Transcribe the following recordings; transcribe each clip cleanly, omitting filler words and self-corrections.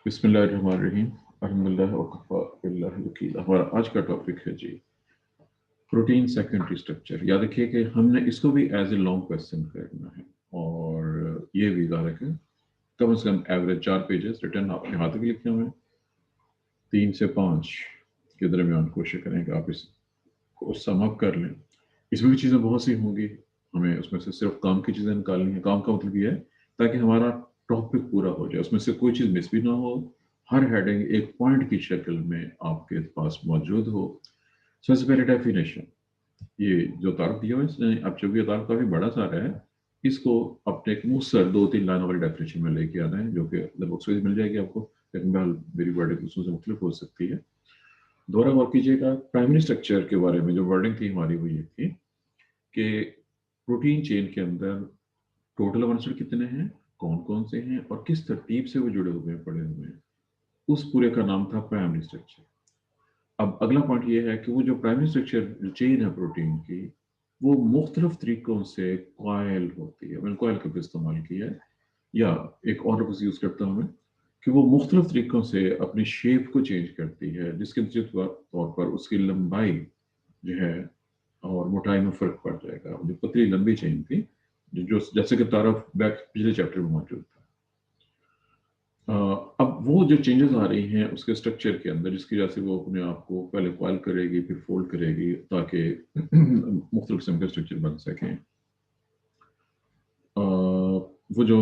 बिस्मिल्लाहिर्रहमानिर्रहीम अल्हम्दुलिल्लाह वकफ़ा बिल्लाहिल वकील। हमारा आज का टॉपिक है जी प्रोटीन सेकेंडरी स्ट्रक्चर। याद रखिए कि हमने इसको भी एज ए लॉन्ग क्वेश्चन करना है और ये भी याद रखें कम से कम एवरेज 4 पेजेस रिटर्न आपके हाथ में लिखे हुए 3 से 5 के दरमियान कोशिश करें कि आप इसको सम अप कर लें। इसमें भी चीज़ें बहुत सी होंगी, हमें उसमें से सिर्फ काम की चीज़ें निकालनी है। काम का मतलब ये है ताकि हमारा टॉपिक पूरा हो जाए, उसमें से कोई चीज़ मिस भी ना हो, हर हेडिंग एक पॉइंट की शक्ल में आपके पास मौजूद हो। सबसे पहले डेफिनेशन, ये जो तारुफ दिया हुआ है इसने, अब चूंकि ये तारुफ काफ़ी बड़ा सारा है, इसको अपने एक मुख्तसर 2-3 लाइन वाली डेफिनेशन में लेके आना है, जो कि बुक्स में मिल जाएगी आपको, लेकिन बहरहाल मेरी वर्डिंग उसमें से मुख्तलिफ हो सकती है। दोबारा गौर कीजिएगा, प्राइमरी स्ट्रक्चर के बारे में जो वर्डिंग थी हमारी वो ये थी कि प्रोटीन चेन के अंदर टोटल अमोनियम कितने हैं, कौन कौन से हैं और किस तरतीब से वो जुड़े हुए हैं, पड़े हुए हैं, उस पूरे का नाम था प्राइमरी स्ट्रक्चर। अब अगला पॉइंट ये है कि वो जो प्राइमरी स्ट्रक्चर चेन है प्रोटीन की, वो मुख्तलिफ तरीकों से कॉयल होती है। मैंने कॉयल का भी इस्तेमाल किया है, या एक और लफ्ज़ यूज़ करता हूँ मैं कि वो मुख्तलिफ तरीकों से अपनी शेप को चेंज करती है, जिसके नतीजे तौर पर उसकी लंबाई जो है और मोटाई में फ़र्क पड़ जाएगा। जो पतली लंबी चेन थी, जो जैसे कि तारफ बैक पिछले चैप्टर में मौजूद था। अब वो जो चेंजेस आ रही हैं उसके स्ट्रक्चर के अंदर, जिसकी वजह से वो अपने आप को पहले कॉइल करेगी फिर फोल्ड करेगी ताकि मुख्तलिफ किस्म के स्ट्रक्चर बन सकें। वो जो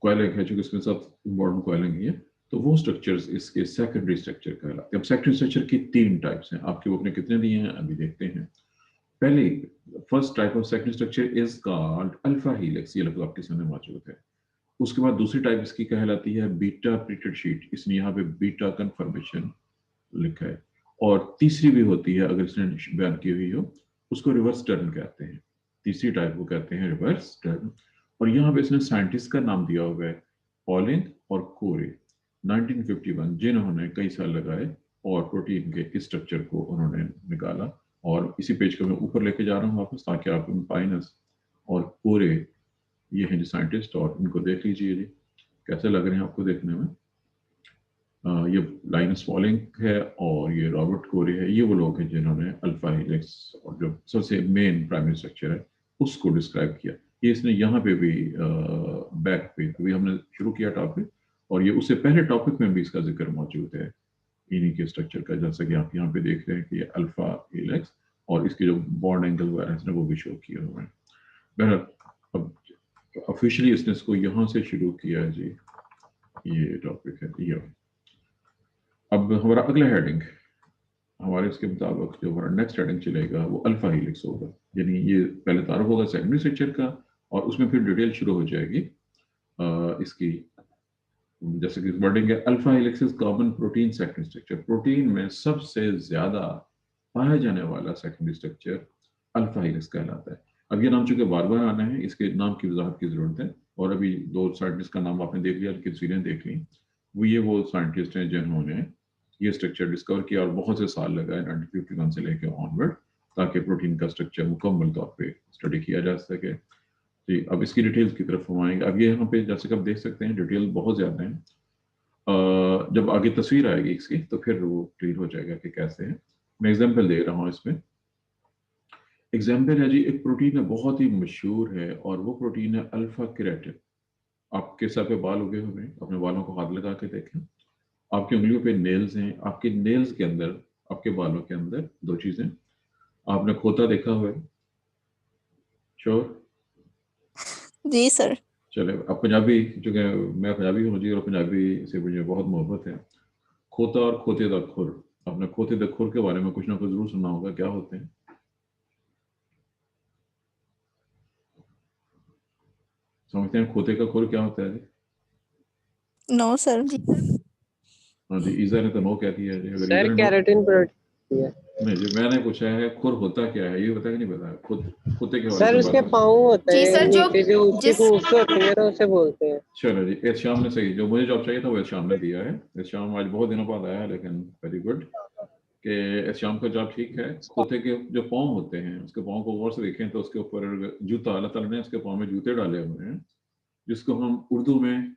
कॉइलिंग है, चूंकि इसमें साथ मॉडर्न कॉइलिंग ही है, तो वो स्ट्रक्चर्स इसके सेकेंडरी स्ट्रक्चर कहलाते हैं। अब सेकेंडरी स्ट्रक्चर की 3 टाइप्स हैं, आपके बुक ने कितने दिए हैं अभी देखते हैं। पहले first type of secondary structure is called alpha helix, ये लफ्ज़ आपके सामने मौजूद है। उसके बाद दूसरी टाइप इसकी कहलाती है बीटा प्रीटेड शीट, इसने यहाँ पे बीटा कन्फर्मेशन लिखा है। और तीसरी भी होती है, अगर इसने बयान की हुई हो, उसको रिवर्स टर्न कहते हैं। तीसरी टाइप को कहते हैं रिवर्स टर्न। और यहाँ पे इसने साइंटिस्ट का नाम दिया हुआ है, पॉलिंग और कोरे, 1951, जिन्होंने कई साल लगाए और प्रोटीन के इस स्ट्रक्चर को उन्होंने निकाला। और इसी पेज को मैं ऊपर लेके जा रहा हूँ वापस, ताकि आप पाइनस और कोरे, ये हैं जो साइंटिस्ट, और इनको देख लीजिए जी कैसे लग रहे हैं आपको देखने में। ये लाइनस पॉलिंग है और ये रॉबर्ट कोरे है। ये वो लोग हैं जिन्होंने अल्फा हेलिक्स और जो सबसे मेन प्राइमरी स्ट्रक्चर है उसको डिस्क्राइब किया। ये इसने यहाँ पे भी बैक पे अभी हमने शुरू किया टॉपिक, और ये उससे पहले टॉपिक में भी इसका जिक्र मौजूद है इन्हीं के स्ट्रक्चर का, जैसा कि आप यहाँ पे देख रहे हैं कि ये अल्फा हेलिक्स और इसके जो बॉन्ड एंगल वगैरह इसने वो भी शो किए हुए हैं। बहरहाल अब ऑफिशियली इसने इसको यहाँ से शुरू किया है जी, ये टॉपिक है ये। अब हमारा अगला हेडिंग, हमारे इसके मुताबिक जो हमारा नेक्स्ट हेडिंग चलेगा वो अल्फा हेलिक्स होगा। यानी ये पहले तारुफ होगा सेकेंडरी स्ट्रक्चर का, और उसमें फिर डिटेल शुरू हो जाएगी इसकी। जैसे कि वर्डिंग है, alpha helix is common protein secondary structure. Protein में सबसे ज्यादा पाया जाने वाला सेकेंडरी स्ट्रक्चर अल्फा हेलिक्स कहलाता है। अब ये नाम चूंकि बार बार आना है, इसके नाम की वजाहत की जरूरत है। और अभी 2 साइंटिस्ट का नाम आपने देख लिया, उनकी तस्वीरें देख ली। वो साइंटिस्ट हैं जिन्होंने ये स्ट्रक्चर डिस्कवर किया, और बहुत से साल लगाए 1951 से लेकर ऑनवर्ड, ताकि प्रोटीन का स्ट्रक्चर मुकम्मल तौर पे स्टडी किया जा सके जी। अब इसकी डिटेल्स की तरफ हम आएंगे। अब ये यहाँ पे जैसे कि आप देख सकते हैं डिटेल बहुत ज़्यादा है। जब आगे तस्वीर आएगी इसकी तो फिर वो क्लियर हो जाएगा कि कैसे है। मैं एग्जाम्पल दे रहा हूँ इसमें। एग्जाम्पल है जी, एक प्रोटीन है बहुत ही मशहूर है, और वो प्रोटीन है अल्फा केराटिन। आपके सर पे बाल उगे हुए हैं, अपने बालों को हाथ लगा के देखें। आपकी उंगलियों पे नेल्स हैं, आपके नेल्स के अंदर, आपके बालों के अंदर 2 चीजें। आपने खोता देखा हुआ है? श्योर? जी सर। चले, अब पंजाबी, चूंकि मैं पंजाबी हूँ जी और पंजाबी से मुझे बहुत मोहब्बत है। खोता और खोते दा खुर, आपने खोते दा खुर के बारे में कुछ ना कुछ जरूर सुना होगा, क्या होते हैं? समझते हैं खोते का खुर क्या होता है? No sir. हाँ जी, ईजा ने तो नो कह दिया है जी। अगर ईजा सर ने नो, केराटिन प्रोटीन है। नहीं जी, मैंने पूछा है खुर होता क्या है, ये पता कि नहीं पता? खुद खोते के बारे सर में उसके बात। पाँव होते जी हैं सर, जो नीचे, जो उसकी जिस पूंछ होती है ना, उसे बोलते हैं। चलो जी, एहश्याम ने सही, जो मुझे जॉब चाहिए था वो एहश्याम ने दिया है। एहश्याम आज बहुत दिनों बाद आया है, लेकिन वेरी गुड कि एहश्याम का जॉब ठीक है। खोते के जो पाँव होते हैं, उसके पाँव को गौर से देखें तो उसके ऊपर जूता, अल्लाह ताला ने उसके पाँव में जूते डाले हुए हैं, जिसको हम उर्दू में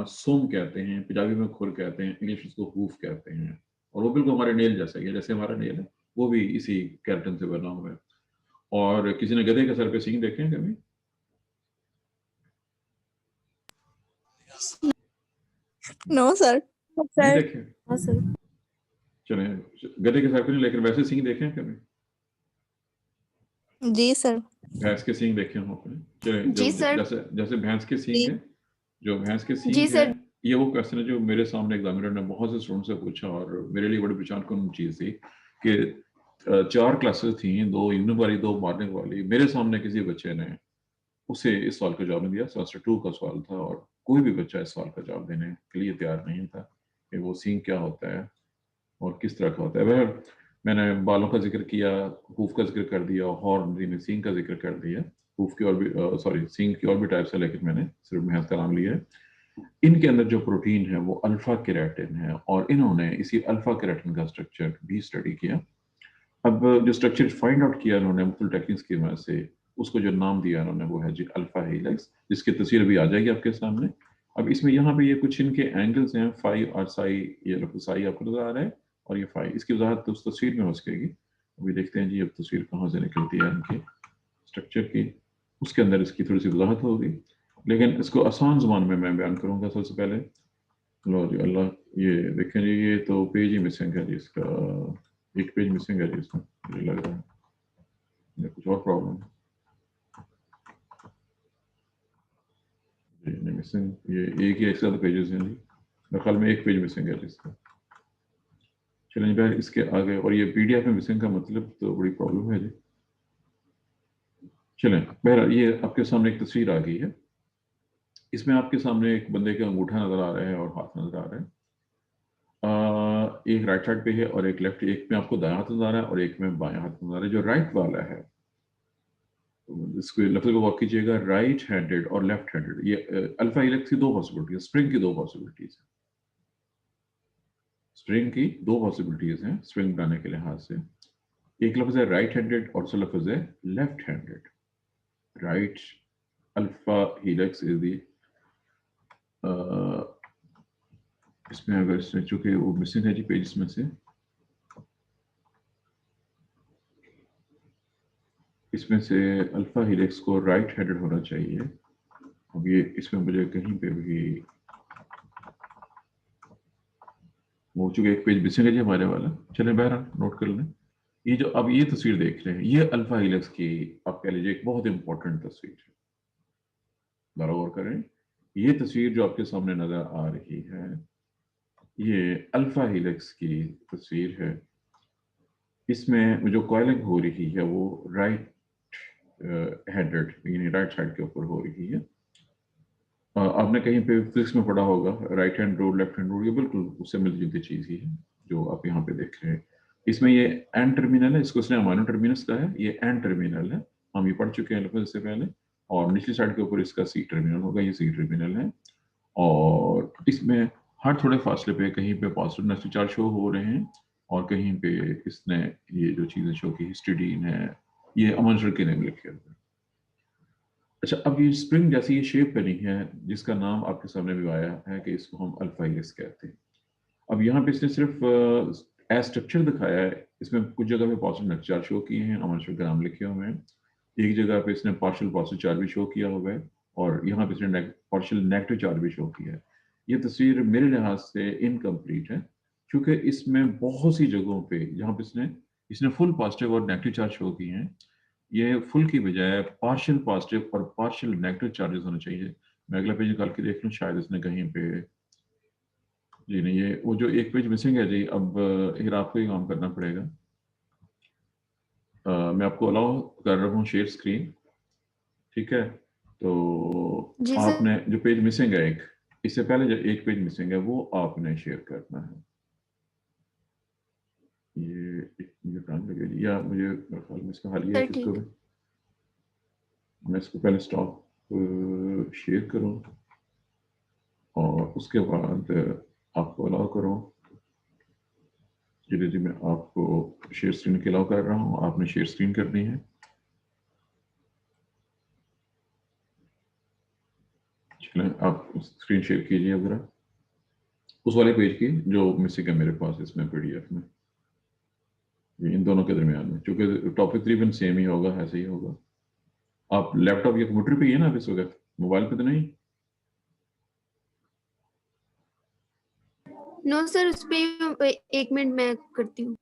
सोम कहते हैं, पंजाबी में खुर कहते हैं, इंग्लिश उसको हूफ कहते हैं। और वो बिल्कुल हमारे नेल जैसा ही है, जैसे हमारा नेल है वो भी इसी केराटिन से बना हुआ है। और किसी ने गधे के सर पे सींग देखे हैं कभी? No sir. नहीं देखे? हाँ सर। चले, गधे के सर पे नहीं, लेकिन वैसे सींग देखे हैं कभी? जी सर। भैंस के सींग देखे हो आपने? चले, जो जी सर। जैसे जैसे भैंस के सींग जी। है, जो भैंस के जी सींग है, सर। ये वो क्वेश्चन है जो मेरे सामने एग्जामिनर ने बहुत से स्टूडेंट से पूछा और मेरे लिए बड़ी पहचान कौन चीज थी कि 4 क्लासेस थी, 2 इवनिंग वाली 2 मॉर्निंग वाली। मेरे सामने किसी बच्चे ने उसे इस सवाल का जवाब नहीं दिया। सेमेस्टर 2 का सवाल था और कोई भी बच्चा इस सवाल का जवाब देने के लिए तैयार नहीं था कि वो सींग क्या होता है और किस तरह का होता है। वह मैंने बालों का जिक्र किया, हूफ का जिक्र कर दिया, हॉर्न यानी सींग का जिक्र कर दिया। हूफ की और भी सॉरी सींग की और भी टाइप्स है, लेकिन मैंने सिर्फ भैंस का नाम लिया है। इनके अंदर जो प्रोटीन है वो अल्फा केराटिन है और इन्होंने इसी अल्फा केराटिन का स्ट्रक्चर भी स्टडी किया। अब जो स्ट्रक्चर फाइंड आउट किया इन्होंने मुख्तलिफ टेक्निक्स की मदद से, उसको जो नाम दिया इन्होंने वो है जी अल्फा हेलिक्स, जिसकी तस्वीर भी आ जाएगी आपके सामने। अब इसमें यहाँ पे ये कुछ इनके एंगल्स हैं, फाई और साई, ये लोग साई आपको नजर आ रहा है और ये फाई, इसकी वजाहत तो उस तस्वीर में हो सकेगी। अभी देखते हैं जी अब तस्वीर कहाँ से निकलती है इनके स्ट्रक्चर की, उसके अंदर इसकी थोड़ी सी वजाहत होगी, लेकिन इसको आसान ज़बान में मैं बयान करूँगा। सबसे पहले लो जी अल्लाह, ये देखें जी, ये तो पेज ही मिसिंग है जी, इसका एक पेज मिसिंग है जी इसमें, मुझे लग रहा है या कुछ और प्रॉब्लम है जी। नहीं मिसिंग, ये एक ही एक साथ पेजेस हैं जी, मेरे ख्याल में एक पेज मिसिंग है जी इसका। चलें भाई इसके आगे, और ये पीडीएफ में मिसिंग का मतलब तो बड़ी प्रॉब्लम है जी। चलें, बहरहाल ये आपके सामने एक तस्वीर आ गई है। इसमें आपके सामने एक बंदे का अंगूठा नजर आ रहा है और हाथ नजर आ रहा है। एक राइट साइड पे है और एक लेफ्ट, एक में आपको दायां हाथ नजर आ रहा है और एक में बायां हाथ नजर आ रहा है। जो राइट वाला है, इसको लफ्ज़ को वॉक कीजिएगा, राइट हैंडेड और लेफ्ट हैंडेड। ये अल्फा हेलिक्स की 2 पॉसिबिलिटी है, स्प्रिंग की 2 पॉसिबिलिटीज है, स्प्रिंग की 2 पॉसिबिलिटीज हैं स्प्रिंग बनाने के लिहाज से। एक लफ्ज़ है राइट हैंडेड और दूसरा लफ्ज़ है left handed. Right alpha helix is the, इसमें अगर इसमें चूंकि वो मिसिंग है जी पेज में से, इसमें से अल्फा हेलिक्स को राइट हैंडेड होना चाहिए। अब ये इसमें मुझे कहीं पे भी वो चूंकि एक पेज मिसिंग है जी हमारे वाला। चलें बहरहाल नोट कर लें। ये जो अब ये तस्वीर देख रहे हैं, ये अल्फा हेलिक्स की आप कह लीजिए एक बहुत इंपॉर्टेंट तस्वीर है, दोबारा गौर करें। ये तस्वीर जो आपके सामने नजर आ रही है, ये अल्फा हेलिक्स की तस्वीर है। इसमें जो कॉइलिंग हो रही है वो राइट हैंडेड यानी राइट साइड के ऊपर हो रही है। आपने कहीं पे फिजिक्स में पढ़ा होगा right hand rule left hand rule, ये बिल्कुल उससे मिलती जुलती चीज ही है जो आप यहाँ पे देख रहे हैं। इसमें ये एन टर्मिनल है, इसको इसने अमाइनो टर्मिनस का है, ये एन टर्मिनल है, हम ये पढ़ चुके हैं लफ्ज से पहले। और निचली साइड के ऊपर इसका सी टर्मिनल होगा, ये सी टर्मिनल है। और इसमें हर थोड़े फासले पे कहीं पे पॉजिटिव नेगेटिव चार्ज शो हो रहे हैं और कहीं पे इसने ये जो चीजें शो की, हिस्टिडीन है, ये अमन के नेम लिखे हुए हैं। अच्छा, अब ये स्प्रिंग जैसी ये शेप बनी है जिसका नाम आपके सामने भी आया है कि इसको हम अल्फा हेलिक्स कहते हैं। अब यहाँ पे इसने सिर्फ एज स्ट्रक्चर दिखाया है, इसमें कुछ जगह पे पॉजिटिव नेगेटिव चार्ज शो किए हैं, अमन के नाम लिखे हुए हैं। एक जगह पे इसने पार्शियल पॉजिटिव चार्ज भी शो किया हुआ है और यहाँ पे इसने पार्शियल नेगेटिव चार्ज भी शो किया है। ये तस्वीर मेरे लिहाज से इनकम्प्लीट है क्योंकि इसमें बहुत सी जगहों पे जहाँ पे इसने इसने फुल पॉजिटिव और नेगेटिव चार्ज शो किए हैं, ये फुल की बजाय पार्शियल पॉजिटिव और पार्शियल नेगेटिव चार्जेस होने चाहिए। मैं अगला पेज निकाल के देख लूँ, शायद इसने कहीं पे, जी नहीं, ये वो जो एक पेज मिसिंग है जी। अब फिर आपको ही काम करना पड़ेगा। मैं आपको अलाउ कर रहा हूँ शेयर स्क्रीन, ठीक है? तो जी सर। आपने जो पेज मिसिंग है एक, इससे पहले जो एक पेज मिसिंग है वो आपने शेयर करना है। ये मुझे टाइम लगेगा या मुझे मेरे ख्याल में इसका हाल ये है सर कि इसको ठीक। मैं इसको पहले स्टॉप शेयर करूँ और उसके बाद आपको अलाउ करूँ। जी मैं आपको शेयर स्क्रीन के अलाउ कर रहा हूँ, आपने शेयर स्क्रीन करनी है। चलें, आप स्क्रीन शेयर कीजिए ज़रा उस वाले पेज की जो मिसिंग है मेरे पास इसमें पीडीएफ में, इन दोनों के दरमियान में, क्योंकि टॉपिक तकरीबन सेम ही होगा, ऐसे ही होगा। आप लैपटॉप या कंप्यूटर पे ही है ना आप इस वक्त, मोबाइल पे तो नहीं? नो सर, उस पे 1 मिनट मैं करती हूँ।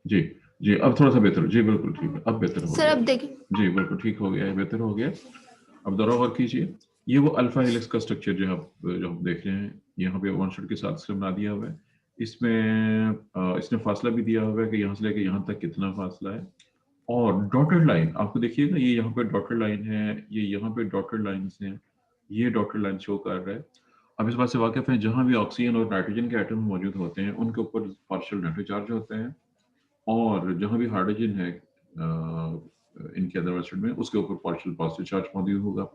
जी जी, अब थोड़ा सा बेहतर, जी बिल्कुल ठीक है, अब बेहतर हो सर गया अब देखिए, जी, बिल्कुल ठीक हो गया है, बेहतर हो गया। अब दोबारा गौर कीजिए, ये वो अल्फा हेलिक्स का स्ट्रक्चर जो आप देख रहे हैं, यहाँ पे वन शॉट के साथ से बना दिया हुआ है। इसमें इसने फासला भी दिया हुआ है कि यहाँ से लेके यहाँ तक कितना फासला है, और डॉटेड लाइन आपको देखिएगा, ये यहाँ पे डॉटेड लाइन है, ये यहाँ पे डॉटेड लाइन्स हैं, ये डॉटेड लाइन शो कर रहा है। अब इस बात से वाकिफ है, जहाँ भी ऑक्सीजन और नाइट्रोजन के एटम मौजूद होते हैं उनके ऊपर पार्शियल नेगेटिव चार्ज होते हैं, और जहाँ भी हाइड्रोजन है इनके अदर एसिड में, उसके ऊपर पार्शियल पॉजिटिव चार्ज मौजूद होगा।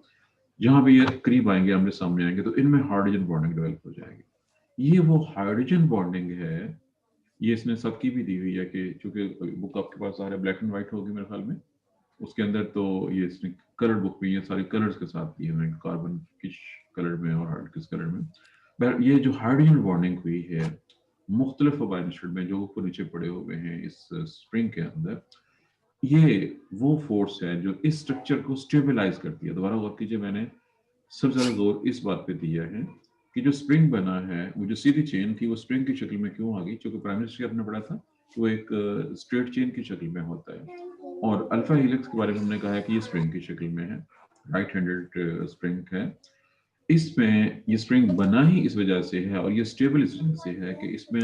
जहाँ भी ये करीब आएंगे, आमने सामने आएंगे, तो इनमें हाइड्रोजन बॉन्डिंग डेवलप हो जाएगी। ये वो हाइड्रोजन बॉन्डिंग है, ये इसने सबकी भी दी हुई है कि चूंकि बुक आपके पास आ रहा है, ब्लैक एंड व्हाइट होगी मेरे ख्याल में, उसके अंदर तो ये इसने कलर बुक में ये सारे कलर्स के साथ दिए हुए हैं, कार्बन किस कलर में और हाइड्रोजन किस कलर में। पर ये जो हाइड्रोजन बॉन्डिंग हुई है मुख्तलिफ अमाइनो एसिड में जो ऊपर नीचे पड़े हुए हैं इस स्प्रिंग के अंदर, ये वो फोर्स है जो इस स्ट्रक्चर को स्टेबलाइज करती है। दोबारा गौर कीजिए, मैंने सबसे ज्यादा जोर इस बात पे दिया है कि जो स्प्रिंग बना है, वो जो सीधी चेन थी वो स्प्रिंग की शक्ल में क्यों आ गई, क्योंकि प्राइमरी स्ट्रक्चर आपने पढ़ा था कि वो एक स्ट्रेट चेन की शक्ल में होता है, और अल्फा हेलिक्स के बारे में हमने कहा है कि ये स्प्रिंग की शक्ल में है, राइट हैंडेड स्प्रिंग है। इसमें ये स्प्रिंग बना ही इस वजह से है और ये स्टेबल इस वजह से है कि इसमें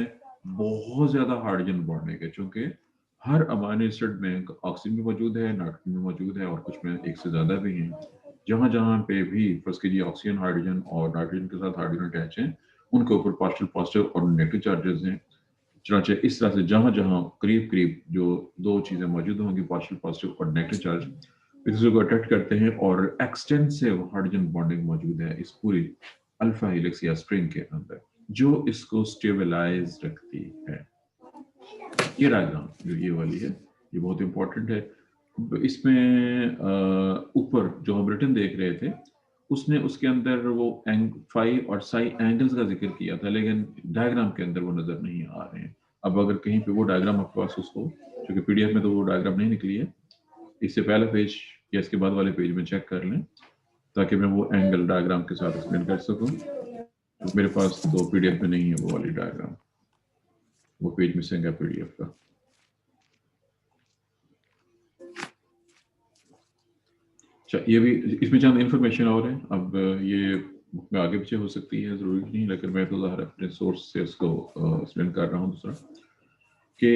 बहुत ज्यादा हाइड्रोजन बॉन्डिंग है, चूंकि हर अमाइनो एसिड में ऑक्सीजन भी मौजूद है, नाइट्रोजन भी मौजूद है, और कुछ में एक से ज्यादा भी हैं। जहां जहां पे भी फर्स्ट कीजिए ऑक्सीजन हाइड्रोजन और नाइट्रोजन के साथ हाइड्रोजन अटैच हैं, उनके ऊपर पार्शियल पॉजिटिव और नेगेटिव चार्जेस हैं। चुनाचे इस तरह से जहां जहां करीब करीब जो दो चीजें मौजूद होंगी, पार्शियल पॉजिटिव और नेगेटिव चार्ज, एक दूसरे को अट्रैक्ट करते हैं, और एक्सटेंसिव हाइड्रोजन बॉन्डिंग मौजूद है इस पूरी अल्फा हेलिक्स या स्प्रिंग के अंदर, जो इसको स्टेबलाइज रखती है। ये डायग्राम जो ये वाली है, ये बहुत इंपॉर्टेंट है। इसमें ऊपर जो हम रिटन देख रहे थे, उसने उसके अंदर वो फाई और साई एंगल्स का जिक्र किया था, लेकिन डायग्राम के अंदर वो नजर नहीं आ रहे हैं। अब अगर कहीं पे वो डायग्राम आपके पास उसको, क्योंकि पीडीएफ में तो वो डायग्राम नहीं निकली है, इससे पहले पेज या इसके बाद वाले पेज में चेक कर लें, ताकि मैं वो एंगल डायग्राम के साथ एक्सप्लेन कर सकूं। तो मेरे पास तो पीडीएफ में नहीं है वो वाली डायग्राम, वो पेज मिसिंग है पीडीएफ का। अच्छा, ये भी इसमें चंद इंफॉर्मेशन और है। अब ये बुक में आगे पीछे हो सकती है, जरूरी नहीं, लेकिन मैं तो ज़ाहिर अपने सोर्स से उसको एक्सप्लेन कर रहा हूँ। दूसरा कि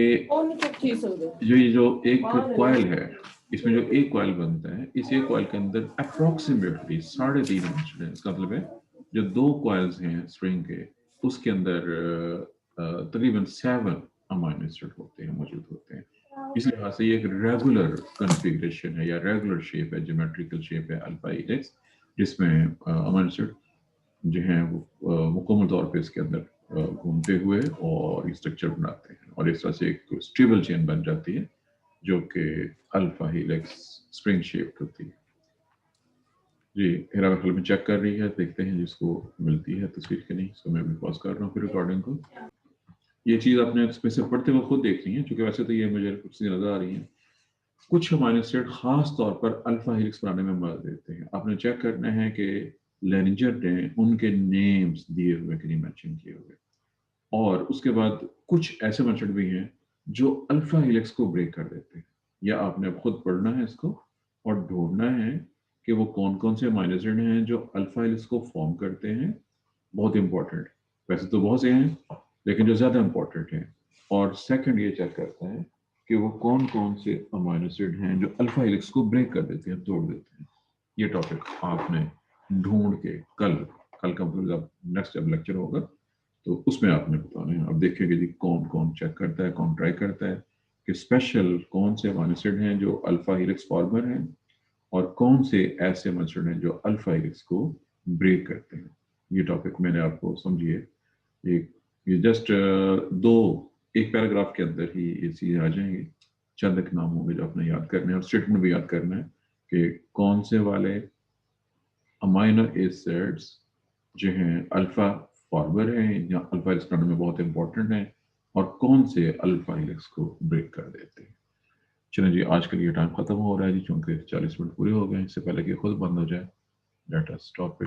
ये जो एक कॉइल है, इसमें जो एक कॉइल बनता है, इस एक कॉइल के अंदर अप्रोक्सीमेटली 3.5 इंच है। इसका मतलब है जो दो कॉइल्स हैं स्प्रिंग के, उसके अंदर तकरीबन 7 अमाइनो एसिड होते हैं, मौजूद होते हैं। इस लिहाज से ये एक रेगुलर कॉन्फ़िगरेशन है या रेगुलर शेप है, ज्योमेट्रिकल शेप है अल्फा हेलिक्स, जिसमें अमाइनो एसिड जो हैं वो मुकम्मल तौर पे इसके अंदर घूमते हुए और स्ट्रक्चर बनाते हैं, और इस तरह से एक स्टेबल चेन बन जाती है जो कि अल्फा हेलिक्स स्प्रिंग शेप होती है। जी, हेरा ख्याल में चेक कर रही है, देखते हैं जिसको मिलती है तस्वीर के नहीं, इसको मैं भी पॉज कर रहा हूँ फिर रिकॉर्डिंग को। ये चीज़ आपने इसमें से पढ़ते हुए खुद देखनी है, क्योंकि वैसे तो ये मुझे कुछ नजर आ रही है। कुछ अमाइनो एसिड खास तौर पर अल्फा हेलिक्स बनाने में मदद देते हैं। आपने चेक करना है कि लेनिजर ने उनके नेम्स दिए हुए कि नहीं मेंशन किए हुए, और उसके बाद कुछ ऐसे अमाइनो एसिड भी हैं जो अल्फा हेलिक्स को ब्रेक कर देते हैं, या आपने अब खुद पढ़ना है इसको और ढूंढना है कि वो कौन कौन से अमाइनो एसिड हैं जो अल्फा हेलिक्स को फॉर्म करते हैं। बहुत इंपॉर्टेंट, वैसे तो बहुत से हैं लेकिन जो ज्यादा इंपॉर्टेंट है। और सेकंड ये चेक करता है कि वो कौन कौन से अमाइनो एसिड हैं जो अल्फा हेलिक्स को ब्रेक कर देते हैं, तोड़ देते हैं। ये टॉपिक आपने ढूंढ के कल का जब नेक्स्ट जब लेक्चर होगा तो उसमें आपने बताना है। अब देखेंगे जी कौन कौन चेक करता है, कौन ट्राई करता है कि स्पेशल कौन से अमाइनो एसिड हैं जो अल्फा हेलिक्स फॉर्मर हैं, और कौन से ऐसे अमाइनो एसिड हैं जो अल्फा हेलिक्स को ब्रेक करते हैं। ये टॉपिक मैंने आपको समझिए, ये जस्ट एक पैराग्राफ के अंदर ही ये चीज़ें आ जाएंगी। चंद एक नाम होंगे जो आपने याद करने हैं और स्टेटमेंट भी याद करना है कि कौन से वाले अमाइनो एसिड्स जो हैं अल्फा फॉर्मर हैं या अल्फा हेलिक्स बनाने में बहुत इंपॉर्टेंट हैं और कौन से अल्फा हेलिक्स को ब्रेक कर देते हैं। चलें जी, आज के लिए टाइम खत्म हो रहा है जी, चूंकि 40 मिनट पूरे हो गए। इससे पहले कि खुद बंद हो जाए, लेट अस स्टॉप इट।